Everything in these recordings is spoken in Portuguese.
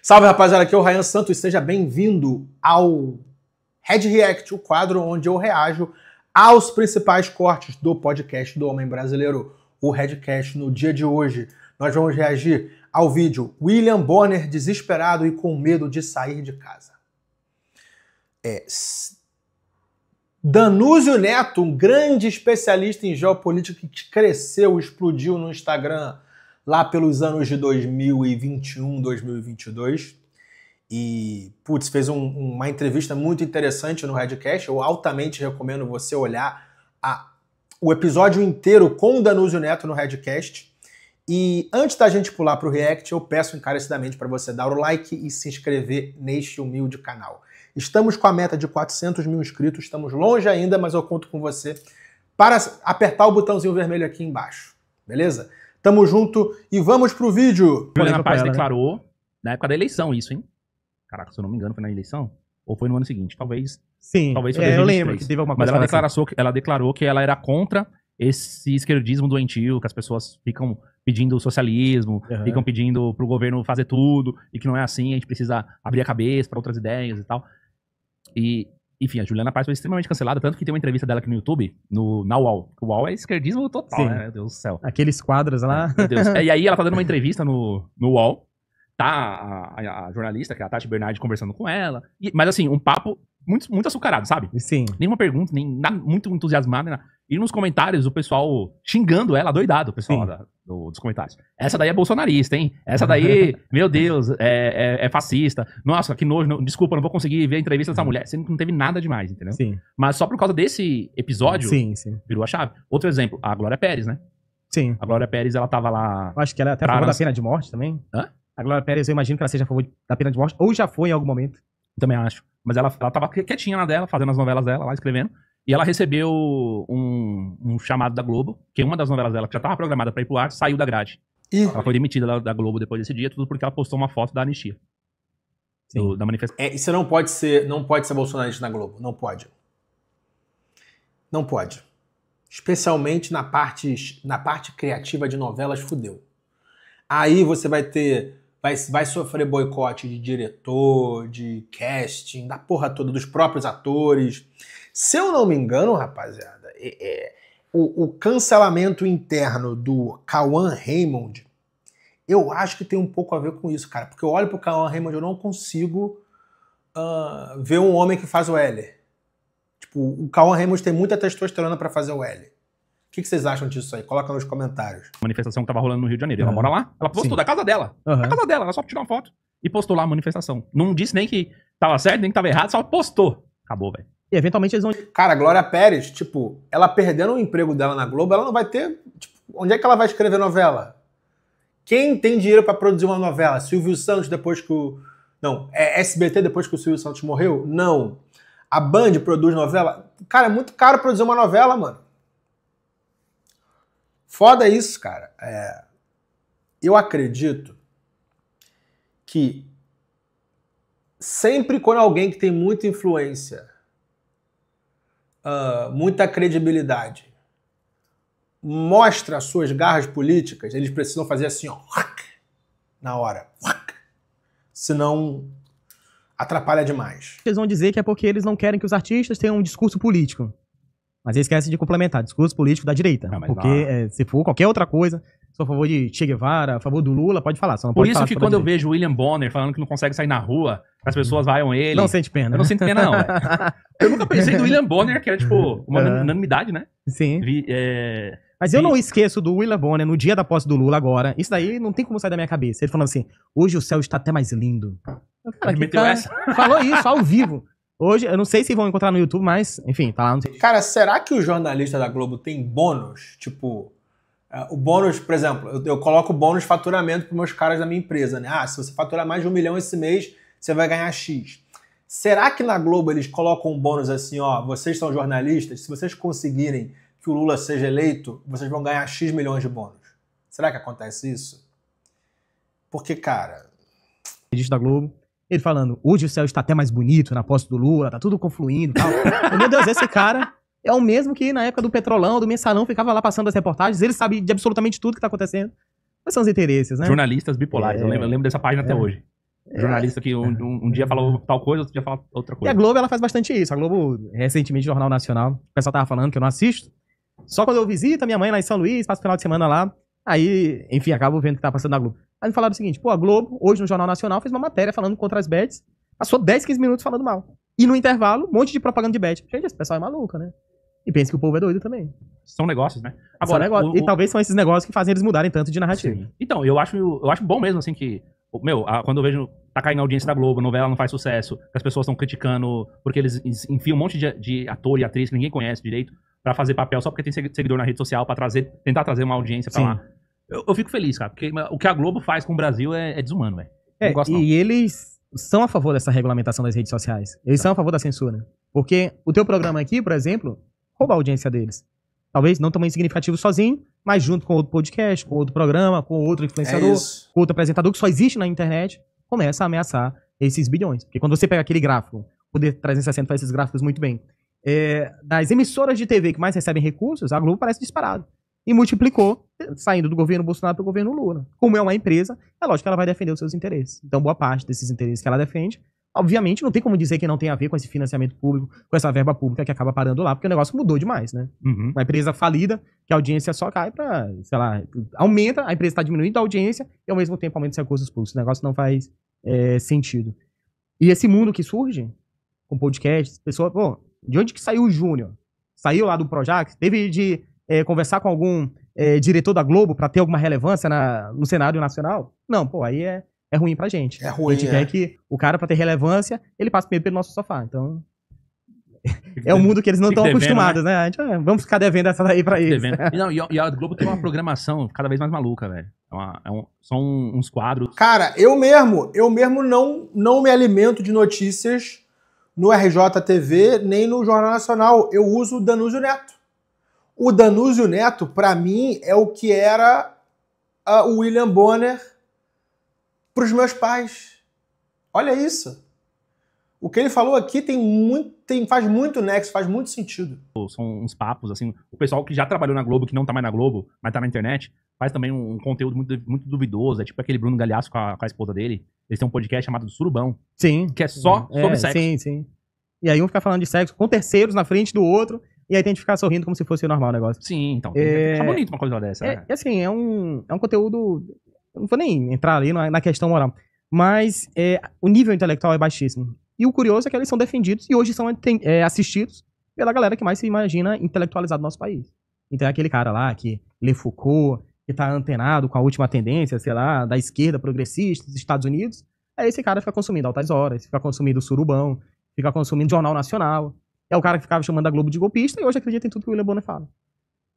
Salve, rapaziada, aqui é o Ryan Santos, seja bem-vindo ao Red React, o quadro onde eu reajo aos principais cortes do podcast do Homem Brasileiro, o Redcast. No dia de hoje, nós vamos reagir ao vídeo William Bonner desesperado e com medo de sair de casa. Danúzio Neto, um grande especialista em geopolítica que cresceu, explodiu no Instagram lá pelos anos de 2021, 2022. E, putz, fez uma entrevista muito interessante no Redcast. Eu altamente recomendo você olhar o episódio inteiro com o Danúzio Neto no Redcast. E antes da gente pular para o React, eu peço encarecidamente para você dar o like e se inscrever neste humilde canal. Estamos com a meta de 400 mil inscritos, estamos longe ainda, mas eu conto com você para apertar o botãozinho vermelho aqui embaixo, beleza? Tamo junto e vamos pro vídeo. Juliana Paes declarou, na época da eleição isso, hein? Caraca, se eu não me engano, foi na eleição? Ou foi no ano seguinte? Talvez. Sim, talvez foi eu lembro que teve alguma coisa. Mas ela declarou que ela era contra esse esquerdismo doentio, que as pessoas ficam pedindo socialismo, ficam pedindo pro governo fazer tudo, e que não é assim, a gente precisa abrir a cabeça para outras ideias e tal. E, enfim, a Juliana Paes foi extremamente cancelada, tanto que tem uma entrevista dela aqui no YouTube, na UOL. O UOL é esquerdismo total, né? Meu Deus do céu. Aqueles quadros lá. Meu Deus. E aí ela tá dando uma entrevista no UOL, tá a jornalista, que é a Tati Bernardi, conversando com ela. Mas assim, um papo muito açucarado, sabe? Sim. Nenhuma pergunta, nem nada muito entusiasmado. Né? E nos comentários, o pessoal xingando ela, doidado, o pessoal dos comentários. Essa daí é bolsonarista, hein? Essa daí, meu Deus, é fascista. Nossa, que nojo, desculpa, não vou conseguir ver a entrevista dessa mulher. Você não teve nada demais, entendeu? Sim. Mas só por causa desse episódio, virou a chave. Outro exemplo, a Glória Pérez, né? Sim. A Glória Pérez, ela tava lá... Eu acho que ela é até a favor da pena de morte também. Hã? A Glória Pérez, eu imagino que ela seja a favor da pena de morte, ou já foi em algum momento. Também acho. Mas ela tava quietinha na dela, fazendo as novelas dela lá, escrevendo. E ela recebeu um chamado da Globo, que uma das novelas dela, que já estava programada para ir pro ar, saiu da grade. Ela foi demitida da Globo depois desse dia, tudo porque ela postou uma foto da anistia. Da manifestação. E você não pode ser bolsonarista na Globo. Não pode. Não pode. Especialmente na parte criativa de novelas, fudeu. Aí você vai sofrer boicote de diretor, de casting, da porra toda, dos próprios atores. Se eu não me engano, rapaziada, o cancelamento interno do Cauã Raymond, eu acho que tem um pouco a ver com isso, cara. Porque eu olho pro Cauã Raymond e eu não consigo ver um homem que faz o L. Tipo, o Cauã Raymond tem muita testosterona pra fazer o L. O que vocês acham disso aí? Coloca nos comentários. Manifestação que tava rolando no Rio de Janeiro. Ela mora lá, ela postou da casa dela. Da casa dela, ela só tirou uma foto e postou lá a manifestação. Não disse nem que tava certo, nem que tava errado, só postou. Acabou, velho. E eventualmente eles vão... Cara, a Glória Pérez, tipo, ela perdendo o emprego dela na Globo, ela não vai ter... Tipo, onde é que ela vai escrever novela? Quem tem dinheiro pra produzir uma novela? Silvio Santos depois que o... Não, é SBT depois que o Silvio Santos morreu? Não. A Band produz novela? Cara, é muito caro produzir uma novela, mano. Foda isso, cara. Eu acredito que sempre quando alguém que tem muita influência, muita credibilidade, mostra suas garras políticas, eles precisam fazer assim, ó, na hora. Senão atrapalha demais. Eles vão dizer que é porque eles não querem que os artistas tenham um discurso político. Mas eles esquecem de complementar, discurso político da direita. Porque se for qualquer outra coisa, sou a favor de Che Guevara, a favor do Lula, pode falar. Só não pode falar. Por isso que quando eu vejo o William Bonner falando que não consegue sair na rua, as pessoas vaiam ele. Não sente pena. Eu não sinto pena, não. Eu nunca pensei do William Bonner, que era tipo uma unanimidade, né? Sim. Mas eu não esqueço do William Bonner no dia da posse do Lula agora. Isso daí não tem como sair da minha cabeça. Ele falando assim, hoje o céu está até mais lindo. Ele meteu essa? Falou isso, ao vivo. Hoje, eu não sei se vão encontrar no YouTube, mas, enfim, tá lá. Cara, será que o jornalista da Globo tem bônus? Tipo, o bônus, por exemplo, eu coloco bônus faturamento para meus caras da minha empresa, né? Ah, se você faturar mais de 1 milhão esse mês, você vai ganhar X. Será que na Globo eles colocam um bônus assim, ó, vocês são jornalistas, se vocês conseguirem que o Lula seja eleito, vocês vão ganhar X milhões de bônus? Será que acontece isso? Porque, cara... Da Globo. Ele falando, hoje o céu está até mais bonito na posse do Lula, tá tudo confluindo e tal. Meu Deus, esse cara é o mesmo que na época do Petrolão, do Mensalão, ficava lá passando as reportagens, ele sabe de absolutamente tudo que tá acontecendo. Quais são os interesses, né? Jornalistas bipolares, eu lembro dessa página até hoje. Jornalista que um dia falou tal coisa, outro dia fala outra E coisa. a Globo, ela faz bastante isso. A Globo, recentemente, Jornal Nacional, o pessoal tava falando que eu não assisto. Só quando eu visito a minha mãe lá em São Luís, passo o final de semana lá. Aí, enfim, acabo vendo o que tá passando na Globo. Aí me falaram o seguinte, pô, a Globo, hoje no Jornal Nacional, fez uma matéria falando contra as bets. Passou 10, 15 minutos falando mal. E no intervalo, um monte de propaganda de bet. Gente, esse pessoal é maluco, né? E pensa que o povo é doido também. São negócios, né? Agora, e talvez são esses negócios que fazem eles mudarem tanto de narrativa. Sim. Então, eu acho bom mesmo, assim, que... quando eu vejo tá caindo a audiência da Globo, a novela não faz sucesso, que as pessoas estão criticando porque eles enfiam um monte de ator e atriz que ninguém conhece direito pra fazer papel só porque tem seguidor na rede social, pra tentar trazer uma audiência pra lá. Eu fico feliz, cara, porque o que a Globo faz com o Brasil é desumano, velho. Não gosto, não. E eles são a favor dessa regulamentação das redes sociais. Eles são a favor da censura. Porque o teu programa aqui, por exemplo, rouba a audiência deles. Talvez não tamanho significativo sozinho, mas junto com outro podcast, com outro programa, com outro influenciador, com outro apresentador que só existe na internet, começa a ameaçar esses bilhões. Porque quando você pega aquele gráfico, o Poder 360 faz esses gráficos muito bem, das emissoras de TV que mais recebem recursos, a Globo parece disparado. E multiplicou, saindo do governo Bolsonaro para o governo Lula. Como é uma empresa, é lógico que ela vai defender os seus interesses. Então, boa parte desses interesses que ela defende, obviamente, não tem como dizer que não tem a ver com esse financiamento público, com essa verba pública que acaba parando lá, porque o negócio mudou demais, né? Uhum. Uma empresa falida, que a audiência só cai pra, sei lá, aumenta, a empresa está diminuindo a audiência e ao mesmo tempo aumenta os recursos públicos. O negócio não faz sentido. E esse mundo que surge, com podcasts, pessoas, pô, de onde que saiu o Júnior? Saiu lá do Projac? Teve de conversar com algum diretor da Globo pra ter alguma relevância no cenário nacional? Não, pô, aí é ruim pra gente. É ruim, a gente quer que o cara, pra ter relevância, ele passe primeiro pelo nosso sofá. Então, é um mundo que eles não estão acostumados, né? A gente, vamos ficar devendo essa daí pra eles. E a Globo tem uma programação cada vez mais maluca, velho. São uns quadros. Cara, eu mesmo não me alimento de notícias no RJTV nem no Jornal Nacional. Eu uso o Danúzio Neto. O Danúzio Neto, pra mim, é o que era o William Bonner pros meus pais. Olha isso. O que ele falou aqui faz muito nexo, faz muito sentido. São uns papos, assim. O pessoal que já trabalhou na Globo, que não tá mais na Globo, mas tá na internet, faz também um conteúdo muito, muito duvidoso. É tipo aquele Bruno Galhaço com a esposa dele. Eles têm um podcast chamado do Surubão. Sim. Que é só sobre sexo. Sim, sim. E aí um fica falando de sexo com terceiros na frente do outro, e aí tem que ficar sorrindo como se fosse normal o negócio. Sim, então. É bonito uma coisa dessa, né? Assim, é um conteúdo... Eu não vou nem entrar ali na questão moral. Mas o nível intelectual é baixíssimo. E o curioso é que eles são defendidos e hoje são assistidos pela galera que mais se imagina intelectualizado no nosso país. Então é aquele cara lá que lê Foucault, que tá antenado com a última tendência, sei lá, da esquerda progressista dos Estados Unidos. Aí esse cara fica consumindo Altas Horas, fica consumindo Surubão, fica consumindo Jornal Nacional. É o cara que ficava chamando a Globo de golpista e hoje acredita em tudo que o William Bonner fala.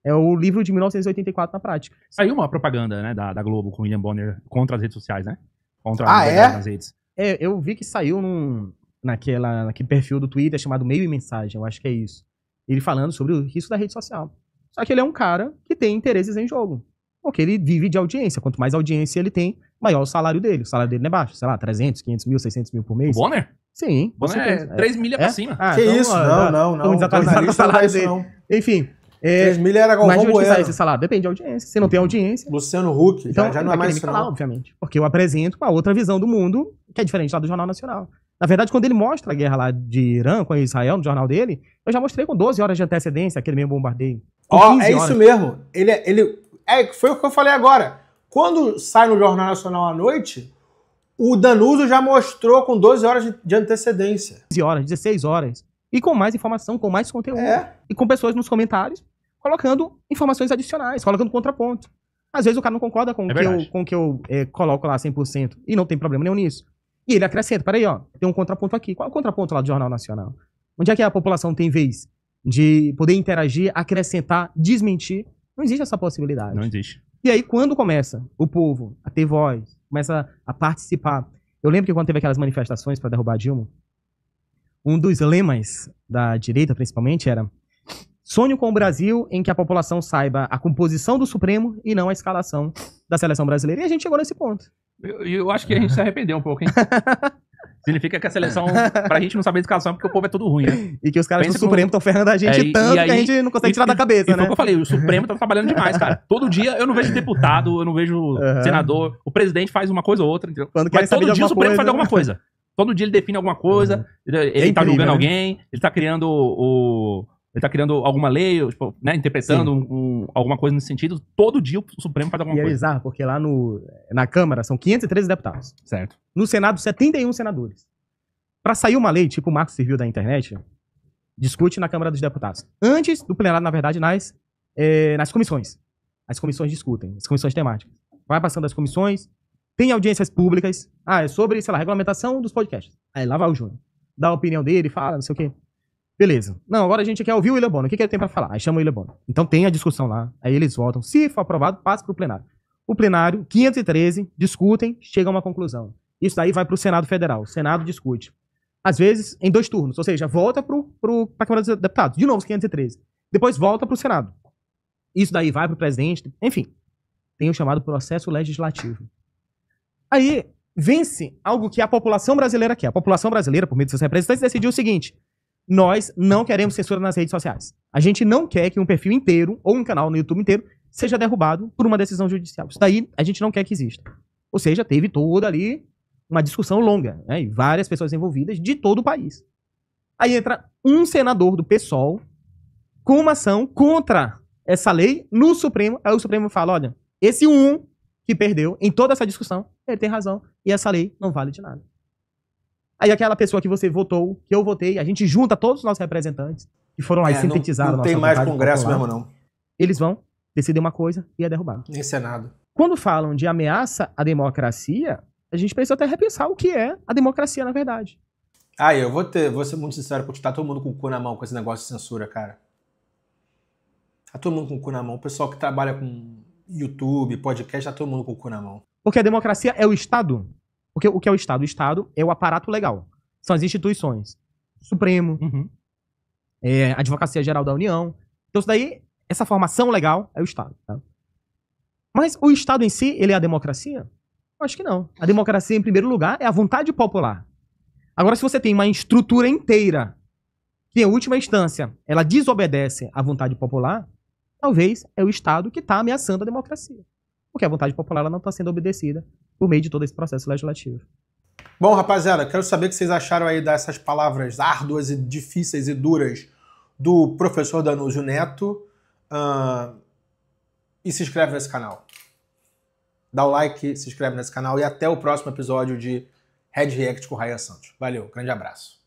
É o livro de 1984 na prática. Saiu uma propaganda, né, da Globo com o William Bonner contra as redes sociais, né? Contra as redes. Eu vi que saiu naquele perfil do Twitter chamado Meio e Mensagem, eu acho que é isso. Ele falando sobre o risco da rede social. Só que ele é um cara que tem interesses em jogo. Porque ele vive de audiência. Quanto mais audiência ele tem, maior o salário dele. O salário dele não é baixo. Sei lá, 300, 500 mil, 600 mil por mês. O Bonner? Sim. O Bonner é 3 milha pra cima. Que então, isso? Não. Estamos desatualizando o salário dele. Não. Enfim. 3 milha era Mas de onde que sai esse salário? Depende de audiência. Se não tem audiência... Luciano Huck, então, já não é mais isso, falar, obviamente. Porque eu apresento uma outra visão do mundo que é diferente lá do Jornal Nacional. Na verdade, quando ele mostra a guerra lá de Irã com Israel no jornal dele, eu já mostrei com 12 horas de antecedência aquele mesmo bombardeio. Isso mesmo. Foi o que eu falei agora. Quando sai no Jornal Nacional à noite, o Danúzio já mostrou com 12 horas de antecedência. 15 horas, 16 horas. E com mais informação, com mais conteúdo. E com pessoas nos comentários colocando informações adicionais, colocando contraponto. Às vezes o cara não concorda com o que eu coloco lá 100% e não tem problema nenhum nisso. E ele acrescenta, peraí, ó, tem um contraponto aqui. Qual é o contraponto lá do Jornal Nacional? Onde é que a população tem vez de poder interagir, acrescentar, desmentir? Não existe essa possibilidade. Não existe. E aí, quando começa o povo a ter voz, começa a participar... Eu lembro que quando teve aquelas manifestações para derrubar Dilma, um dos lemas da direita, principalmente, era: sonho com o Brasil em que a população saiba a composição do Supremo e não a escalação da seleção brasileira. E a gente chegou nesse ponto. Eu acho que a gente se arrependeu um pouco, hein? Significa que a seleção, pra gente não saber escalação, é porque o povo é tudo ruim, né? E que os caras do Pensa Supremo estão ferrando a gente tanto que a gente não consegue tirar da cabeça, e foi né? o que eu falei, o Supremo tá trabalhando demais, cara. Todo dia eu não vejo deputado, eu não vejo senador, o presidente faz uma coisa ou outra, entendeu? Quando Mas todo dia o Supremo faz coisa, alguma coisa. Todo dia ele define alguma coisa, ele tá julgando alguém, ele tá criando alguma lei, tipo, né, interpretando alguma coisa nesse sentido. Todo dia o Supremo faz alguma coisa. E é bizarro, porque lá na Câmara são 513 deputados. Certo. No Senado, 71 senadores. Pra sair uma lei, tipo o Marco Civil da internet, discute na Câmara dos Deputados. Antes do plenário, na verdade, nas comissões. As comissões discutem, as comissões temáticas. Vai passando das comissões, tem audiências públicas. É sobre, sei lá, regulamentação dos podcasts. Aí lá vai o Júnior. Dá a opinião dele, fala, não sei o quê. Beleza. Não, agora a gente quer ouvir o William Bonner. O que ele tem pra falar? Aí chama o William Bonner. Então tem a discussão lá. Aí eles votam. Se for aprovado, passa pro plenário. O plenário, 513, discutem, chegam a uma conclusão. Isso daí vai pro Senado Federal. O Senado discute. Às vezes, em 2 turnos. Ou seja, volta pra Câmara dos Deputados. De novo, os 513. Depois volta pro Senado. Isso daí vai pro presidente. Enfim. Tem o chamado processo legislativo. Aí vence algo que a população brasileira quer. A população brasileira, por meio de seus representantes, decidiu o seguinte: nós não queremos censura nas redes sociais. A gente não quer que um perfil inteiro, ou um canal no YouTube inteiro, seja derrubado por uma decisão judicial. Isso daí a gente não quer que exista. Ou seja, teve toda ali uma discussão longa, né? E várias pessoas envolvidas de todo o país. Aí entra um senador do PSOL com uma ação contra essa lei no Supremo. Aí o Supremo fala, olha, esse que perdeu em toda essa discussão, ele tem razão, e essa lei não vale de nada. Aí aquela pessoa que você votou, que eu votei, a gente junta todos os nossos representantes, que foram lá e sintetizaram. Não tem mais Congresso mesmo, não. Eles vão decidir uma coisa e é derrubado. Nem Senado. Quando falam de ameaça à democracia, a gente precisa até repensar o que é a democracia, na verdade. Eu vou ser muito sincero, porque tá todo mundo com o cu na mão com esse negócio de censura, cara. Tá todo mundo com o cu na mão. O pessoal que trabalha com YouTube, podcast, tá todo mundo com o cu na mão. Porque a democracia é o Estado. Porque o que é o Estado? O Estado é o aparato legal. São as instituições. Supremo, a Advocacia Geral da União. Então isso daí, essa formação legal é o Estado. Tá? Mas o Estado em si, ele é a democracia? Eu acho que não. A democracia, em primeiro lugar, é a vontade popular. Agora, se você tem uma estrutura inteira que, em última instância, ela desobedece à vontade popular, talvez é o Estado que está ameaçando a democracia. Porque a vontade popular ela não está sendo obedecida por meio de todo esse processo legislativo. Bom, rapaziada, quero saber o que vocês acharam aí dessas palavras árduas e difíceis e duras do professor Danúzio Neto. E se inscreve nesse canal. Dá o like, se inscreve nesse canal e até o próximo episódio de Red React com Raia Santos. Valeu, grande abraço.